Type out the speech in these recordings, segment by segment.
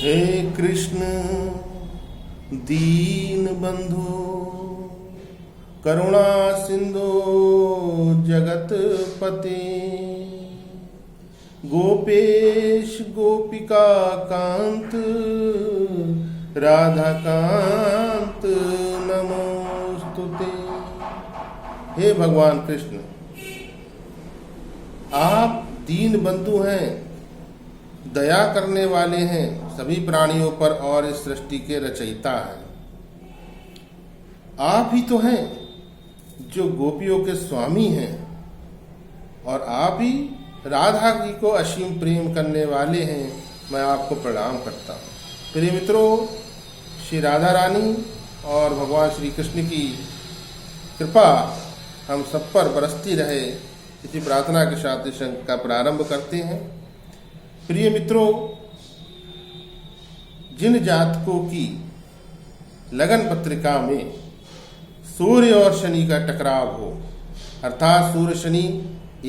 हे कृष्ण दीन बंधु करुणा सिंधु जगत पते, गोपेश गोपिका कांत राधा कांत नमोस्तुते। हे भगवान कृष्ण, आप दीन बंधु हैं, दया करने वाले हैं सभी प्राणियों पर और इस सृष्टि के रचयिता हैं। आप ही तो हैं जो गोपियों के स्वामी हैं और आप ही राधा जी को असीम प्रेम करने वाले हैं। मैं आपको प्रणाम करता हूँ। प्रिय मित्रों, श्री राधा रानी और भगवान श्री कृष्ण की कृपा हम सब पर बरसती रहे, इसी प्रार्थना के साथ इस अंक का प्रारंभ करते हैं। प्रिय मित्रों, जिन जातकों की लगन पत्रिका में सूर्य और शनि का टकराव हो, अर्थात सूर्य शनि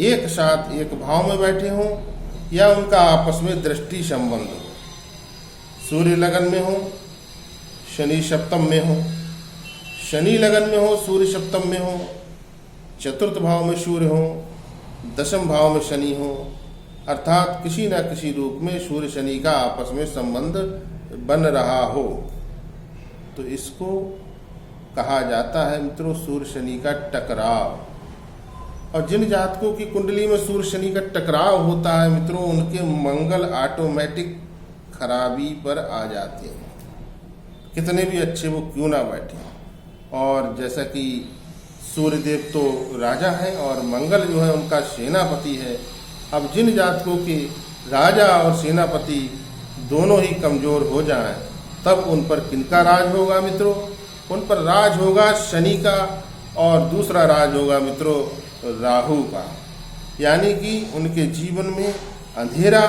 एक साथ एक भाव में बैठे हों या उनका आपस में दृष्टि संबंध हो, सूर्य लगन में हो शनि सप्तम में हो, शनि लगन में हो सूर्य सप्तम में हो, चतुर्थ भाव में सूर्य हो, दशम भाव में शनि हो, अर्थात किसी न किसी रूप में सूर्य शनि का आपस में संबंध बन रहा हो, तो इसको कहा जाता है मित्रों सूर्य शनि का टकराव। और जिन जातकों की कुंडली में सूर्य शनि का टकराव होता है मित्रों, उनके मंगल ऑटोमेटिक खराबी पर आ जाते हैं, कितने भी अच्छे वो क्यों ना बैठे। और जैसा कि सूर्यदेव तो राजा है और मंगल जो है उनका सेनापति है। अब जिन जातकों के राजा और सेनापति दोनों ही कमजोर हो जाएं, तब उन पर किनका राज होगा मित्रों? उन पर राज होगा शनि का, और दूसरा राज होगा मित्रों राहु का। यानी कि उनके जीवन में अंधेरा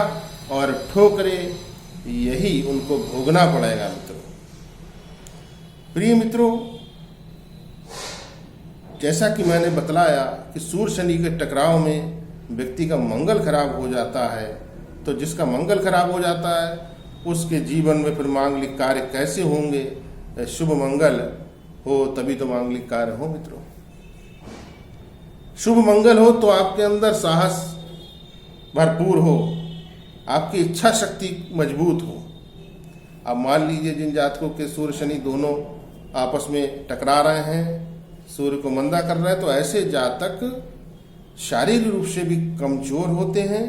और ठोकरें यही उनको भोगना पड़ेगा मित्रों। प्रिय मित्रों, जैसा कि मैंने बतलाया कि सूर्य शनि के टकराव में व्यक्ति का मंगल खराब हो जाता है, तो जिसका मंगल खराब हो जाता है उसके जीवन में फिर मांगलिक कार्य कैसे होंगे? शुभ मंगल हो तभी तो मांगलिक कार्य हो मित्रों। शुभ मंगल हो तो आपके अंदर साहस भरपूर हो, आपकी इच्छा शक्ति मजबूत हो। अब मान लीजिए जिन जातकों के सूर्य शनि दोनों आपस में टकरा रहे हैं, सूर्य को मंदा कर रहे हैं, तो ऐसे जातक शारीरिक रूप से भी कमजोर होते हैं,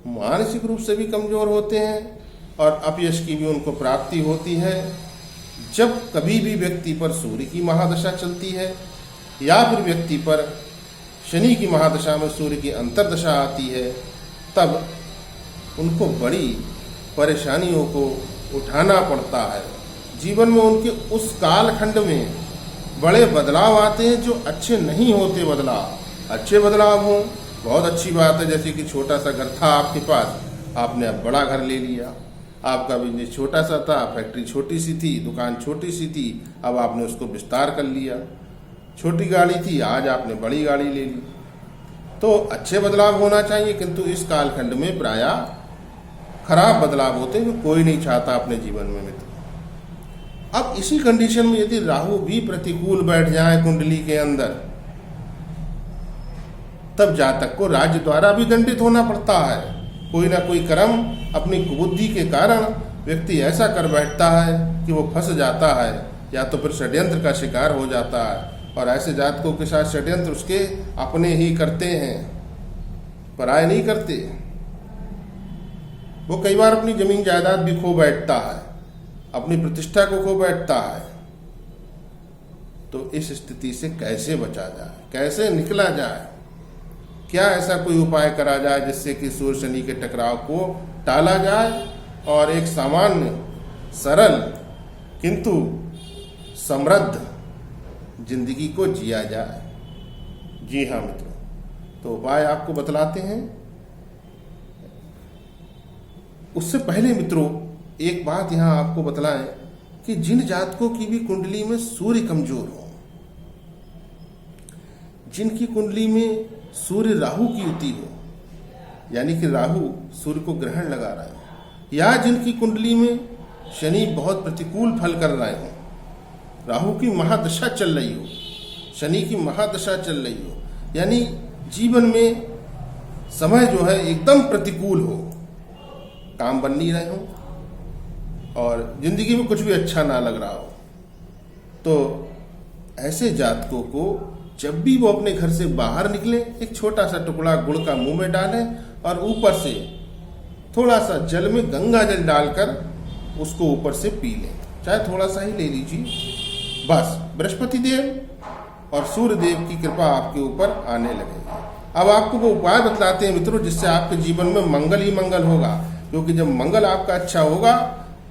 मानसिक रूप से भी कमजोर होते हैं और अपयश की भी उनको प्राप्ति होती है। जब कभी भी व्यक्ति पर सूर्य की महादशा चलती है या फिर व्यक्ति पर शनि की महादशा में सूर्य की अंतर्दशा आती है, तब उनको बड़ी परेशानियों को उठाना पड़ता है। जीवन में उनके उस कालखंड में बड़े बदलाव आते हैं जो अच्छे नहीं होते बदलाव। अच्छे बदलाव हों बहुत अच्छी बात है, जैसे कि छोटा सा घर था आपके पास, आपने अब बड़ा घर ले लिया। आपका बिजनेस छोटा सा था, फैक्ट्री छोटी सी थी, दुकान छोटी सी थी, अब आपने उसको विस्तार कर लिया। छोटी गाड़ी थी, आज आपने बड़ी गाड़ी ले ली। तो अच्छे बदलाव होना चाहिए, किंतु इस कालखंड में प्रायः खराब बदलाव होते हैं जो कोई नहीं चाहता अपने जीवन में मित्र। अब इसी कंडीशन में यदि राहु भी प्रतिकूल बैठ जाए कुंडली के अंदर, तब जातक को राज्य द्वारा भी दंडित होना पड़ता है। कोई ना कोई कर्म अपनी कुबुद्धि के कारण व्यक्ति ऐसा कर बैठता है कि वो फंस जाता है, या तो फिर षड्यंत्र का शिकार हो जाता है। और ऐसे जातकों के साथ षड्यंत्र उसके अपने ही करते हैं, पराये नहीं करते। वो कई बार अपनी जमीन जायदाद भी खो बैठता है, अपनी प्रतिष्ठा को खो बैठता है। तो इस स्थिति से कैसे बचा जाए, कैसे निकला जाए? क्या ऐसा कोई उपाय करा जाए जिससे कि सूर्य शनि के टकराव को टाला जाए और एक सामान्य सरल किंतु समृद्ध जिंदगी को जिया जाए? जी हाँ मित्रों, तो उपाय आपको बतलाते हैं। उससे पहले मित्रों एक बात यहाँ आपको बतलाएं कि जिन जातकों की भी कुंडली में सूर्य कमजोर हो, जिनकी कुंडली में सूर्य राहु की युति हो, यानी कि राहु सूर्य को ग्रहण लगा रहा है, या जिनकी कुंडली में शनि बहुत प्रतिकूल फल कर रहे हो, राहु की महादशा चल रही हो, शनि की महादशा चल रही हो, यानी जीवन में समय जो है एकदम प्रतिकूल हो, काम बन नहीं रहे हो और जिंदगी में कुछ भी अच्छा ना लग रहा हो, तो ऐसे जातकों को जब भी वो अपने घर से बाहर निकले एक छोटा सा टुकड़ा गुड़ का मुंह में डालें और ऊपर से थोड़ा सा जल में गंगा जल डालकर उसको ऊपर से पी लें, चाहे थोड़ा सा ही ले लीजिए। बस बृहस्पति देव और सूर्य देव की कृपा आपके ऊपर आने लगेगी। अब आपको वो उपाय बतलाते हैं मित्रों जिससे आपके जीवन में मंगल ही मंगल होगा, क्योंकि जब मंगल आपका अच्छा होगा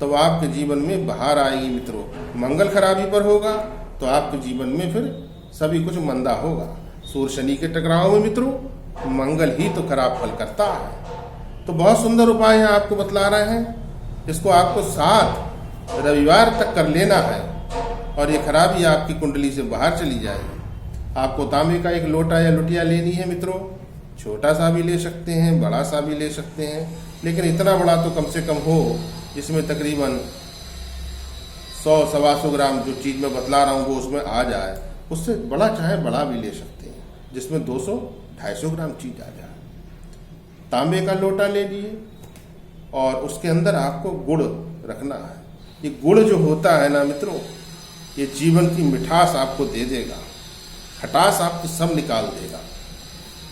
तो आपके जीवन में बहार आएगी मित्रों। मंगल खराबी पर होगा तो आपके जीवन में फिर सभी कुछ मंदा होगा। सूर्य शनि के टकराव में मित्रों मंगल ही तो खराब फल करता है। तो बहुत सुंदर उपाय है आपको बतला रहे हैं, इसको आपको 7 रविवार तक कर लेना है और ये खराबी आपकी कुंडली से बाहर चली जाएगी। आपको तांबे का एक लोटा या लुटिया लेनी है मित्रों, छोटा सा भी ले सकते हैं, बड़ा सा भी ले सकते हैं, लेकिन इतना बड़ा तो कम से कम हो इसमें तकरीबन 100-125 ग्राम जो चीज़ मैं बतला रहा हूँ वो उसमें आ जाए। उससे बड़ा चाहे बड़ा भी ले सकते हैं जिसमें 200-250 ग्राम चीज़ आ जाए। तांबे का लोटा ले लिए और उसके अंदर आपको गुड़ रखना है। ये गुड़ जो होता है ना मित्रों, ये जीवन की मिठास आपको दे देगा, खटास आपकी सब निकाल देगा।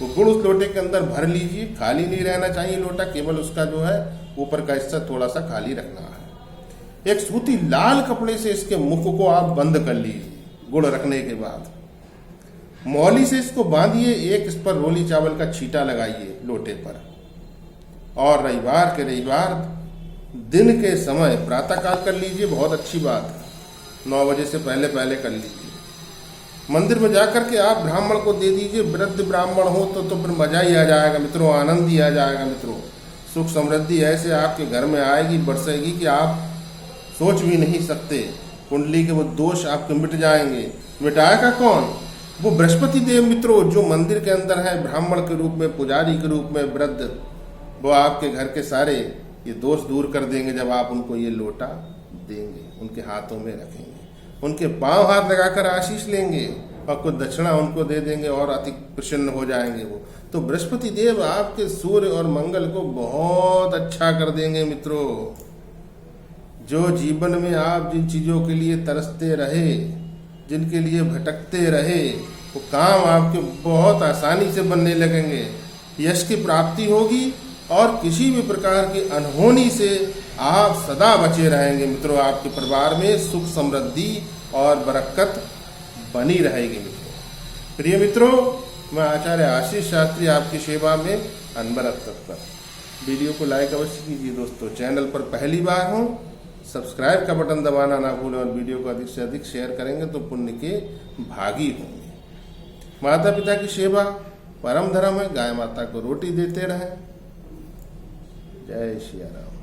वो गुड़ उस लोटे के अंदर भर लीजिए, खाली नहीं रहना चाहिए लोटा, केवल उसका जो है ऊपर का हिस्सा थोड़ा सा खाली रखना है। एक सूती लाल कपड़े से इसके मुख को आप बंद कर लीजिए। गुड़ रखने के बाद मौली से इसको बांधिए, एक इस पर रोली चावल का छींटा लगाइए लोटे पर, और रविवार के रविवार दिन के समय प्रातःकाल कर लीजिए। बहुत अच्छी बात है, 9 बजे से पहले पहले कर लीजिए। मंदिर में जाकर के आप ब्राह्मण को दे दीजिए, वृद्ध ब्राह्मण हो तो फिर मजा ही आ जाएगा मित्रों, आनंद ही आ जाएगा मित्रों। सुख समृद्धि ऐसे आपके घर में आएगी, बरसेगी कि आप सोच भी नहीं सकते। कुंडली के वो दोष आपके मिट जाएंगे। मिटाएगा कौन? वो बृहस्पति देव मित्रों, जो मंदिर के अंदर है ब्राह्मण के रूप में, पुजारी के रूप में, वृद्ध, वो आपके घर के सारे ये दोष दूर कर देंगे जब आप उनको ये लोटा देंगे, उनके हाथों में रखेंगे, उनके पांव हाथ लगाकर आशीष लेंगे और कुछ दक्षिणा उनको दे देंगे और अति प्रसन्न हो जाएंगे वो। तो बृहस्पति देव आपके सूर्य और मंगल को बहुत अच्छा कर देंगे मित्रों। जो जीवन में आप जिन चीज़ों के लिए तरसते रहे, जिनके लिए भटकते रहे, वो काम आपके बहुत आसानी से बनने लगेंगे। यश की प्राप्ति होगी और किसी भी प्रकार की अनहोनी से आप सदा बचे रहेंगे मित्रों। आपके परिवार में सुख समृद्धि और बरकत बनी रहेगी मित्रों। प्रिय मित्रों, मैं आचार्य आशीष शास्त्री आपकी सेवा में अनवरत तत्पर। वीडियो को लाइक अवश्य कीजिए दोस्तों। चैनल पर पहली बार हो, सब्सक्राइब का बटन दबाना ना भूलें और वीडियो को अधिक से अधिक शेयर करेंगे तो पुण्य के भागी होंगे। माता पिता की सेवा परम धर्म है। गाय माता को रोटी देते रहें। जय श्री राम।